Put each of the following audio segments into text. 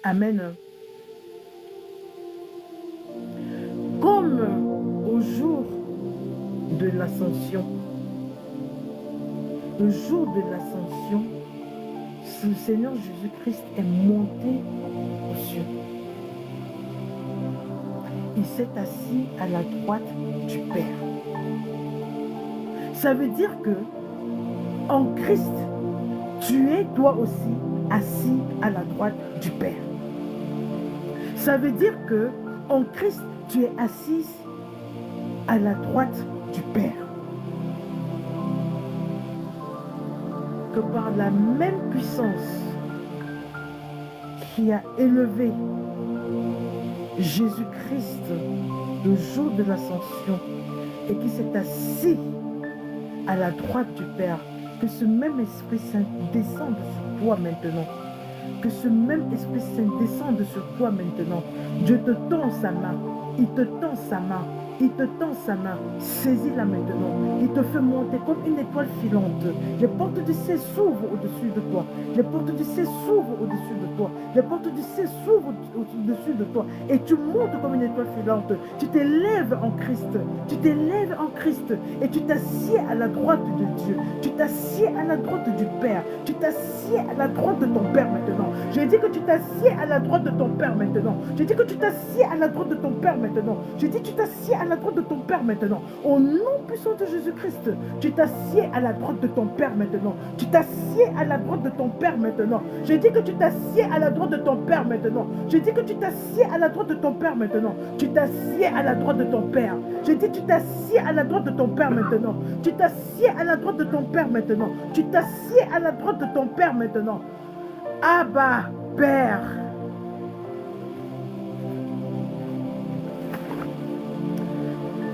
Amen. Comme au jour de l'ascension, le jour de l'ascension, le Seigneur Jésus-Christ est monté aux cieux. Il s'est assis à la droite du Père. Ça veut dire que en Christ, tu es toi aussi assis à la droite du Père. Ça veut dire que en Christ, tu es assis à la droite du Père. Que par la même puissance qui a élevé Jésus-Christ le jour de l'ascension et qui s'est assis à la droite du Père, que ce même Esprit Saint descende sur toi maintenant. Que ce même Esprit Saint descende sur toi maintenant. Dieu te tend sa main. Il te tend sa main. Il te tend sa main. Saisis-la maintenant. Il te fait monter comme une étoile filante. Les portes du ciel s'ouvrent au-dessus de toi. Les portes du ciel s'ouvrent au-dessus de toi. Les portes du ciel s'ouvrent au-dessus de toi. Et tu montes comme une étoile filante. Tu t'élèves en Christ. Tu t'élèves en Christ. Et tu t'assieds à la droite de Dieu. Tu t'assieds à la droite du Père. Tu t'assieds à la droite de ton Père maintenant. Je dis que tu t'assieds à la droite de ton Père maintenant. Je dis que tu t'assieds à la droite de ton Père maintenant. Je dis que tu t'assieds à la droite de ton Père maintenant. Au nom puissant de Jésus-Christ, tu t'assieds à la droite de ton Père maintenant. Tu t'assieds à la droite de ton Père maintenant. Je dis que tu t'assieds à la droite de ton Père maintenant. Je dis que tu t'assieds à la droite de ton Père maintenant. Tu t'assieds à la droite de ton Père. Je dis tu t'assieds à la droite de ton Père maintenant. Tu t'assieds à la droite de ton Père maintenant. Tu t'assieds à la droite de ton Père maintenant. Abba, Père.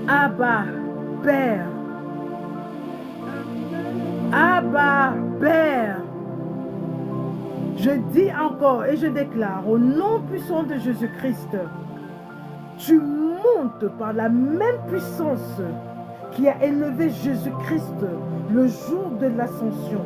Abba, Père. Abba, Père. Je dis encore et je déclare au nom puissant de Jésus-Christ, tu montes par la même puissance qui a élevé Jésus-Christ le jour de l'ascension.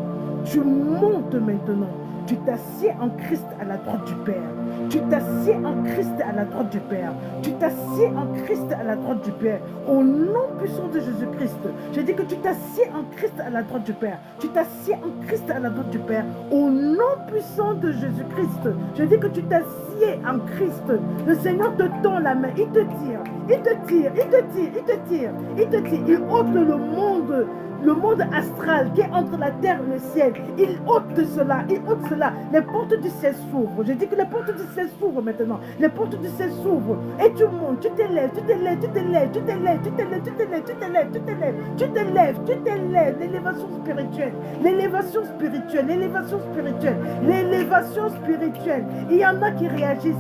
Tu montes maintenant. Tu t'assieds en Christ à la droite du Père. Tu t'assieds en Christ à la droite du Père. Tu t'assieds en Christ à la droite du Père. Au nom puissant de Jésus-Christ, je dis que tu t'assieds en Christ à la droite du Père. Tu t'assieds en Christ à la droite du Père. Au nom puissant de Jésus-Christ, je dis que tu t'assieds en Christ. Le Seigneur te tend la main. Il te tire. Il te tire. Il te tire. Il te tire. Il te tire. Il ôte le monde astral qui est entre la terre et le ciel. Il ôte cela, il ôte cela. Les portes du ciel s'ouvrent. Je dis que les portes du ciel s'ouvrent maintenant. Les portes du ciel s'ouvrent. Et tu montes, tu t'élèves, tu t'élèves, tu t'élèves, tu t'élèves, tu t'élèves, tu t'élèves, tu t'élèves, tu t'élèves, tu t'élèves, tu t'élèves. L'élévation spirituelle, l'élévation spirituelle, l'élévation spirituelle, l'élévation spirituelle. Il y en a qui réagissent.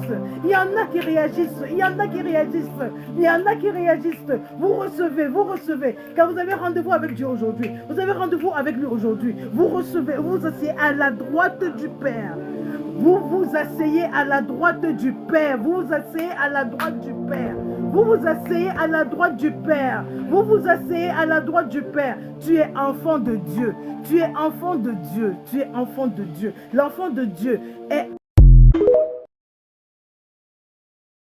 Il y en a qui réagissent. Il y en a qui réagissent. Il y en a qui réagissent. Vous recevez, vous recevez. Quand vous avez rendez-vous avec Dieu aujourd'hui, vous avez rendez-vous avec lui aujourd'hui. Vous recevez, vous vous asseyez à la droite du Père. Vous vous asseyez à la droite du Père. Vous vous asseyez à la droite du Père. Vous vous asseyez à la droite du Père. Vous vous asseyez à la droite du Père. Tu es enfant de Dieu. Tu es enfant de Dieu. Tu es enfant de Dieu. L'enfant de Dieu est